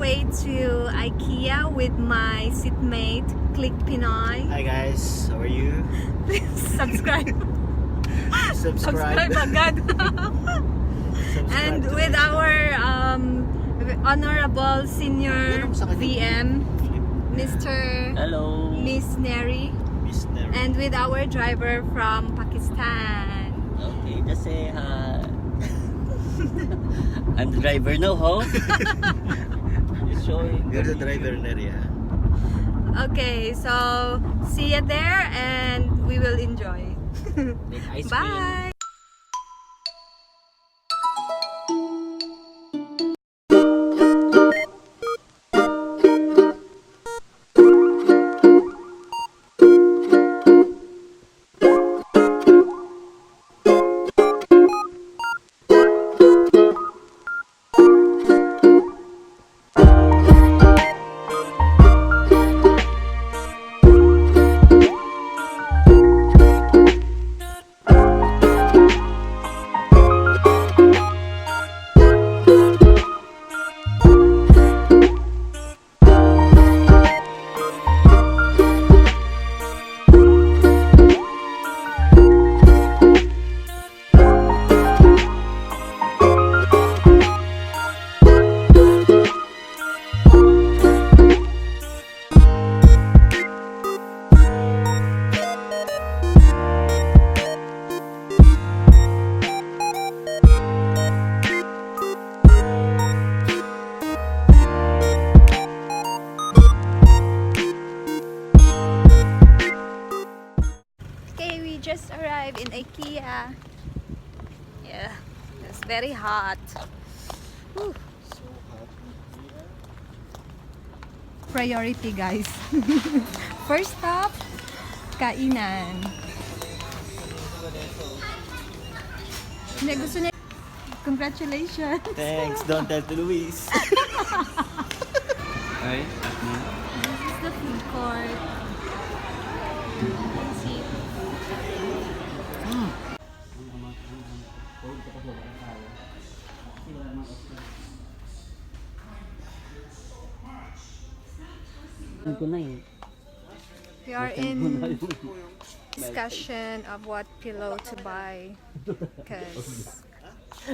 way to IKEA with my seatmate, Click Pinoy. Hi guys, how are you? Please subscribe. Subscribe. agad. And with our honorable senior VM, Mr. Hello. Miss Neri. Miss Neri. And with our driver from Pakistan. Okay, just say hi. I'm the driver now, ho. Just showing. You're the driver, Neri. Okay, so see you there and we will enjoy. Make ice cream. Bye! Just arrived in IKEA. Yeah, it's very hot. Whew. Priority, guys. First stop, kainan. Hindi, gusto niya. Congratulations. Thanks, don't tell to Luis. Hi. This is the food court. Let's see. We are in discussion of what pillow to buy because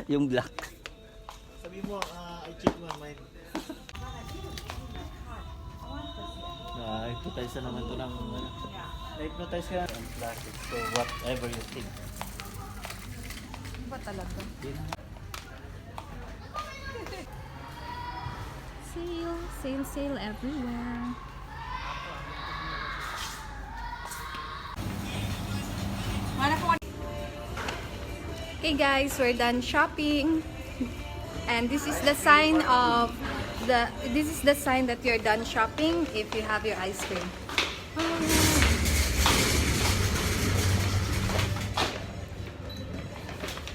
Yung black. Sabi mo, I check my mind. Na-hypnotize na naman to ng na-hypnotize ka ng plastic. So whatever you think. ba talaga? Sale everywhere. Okay guys, we're done shopping. And this is the sign of this is the sign that you're done shopping if you have your ice cream.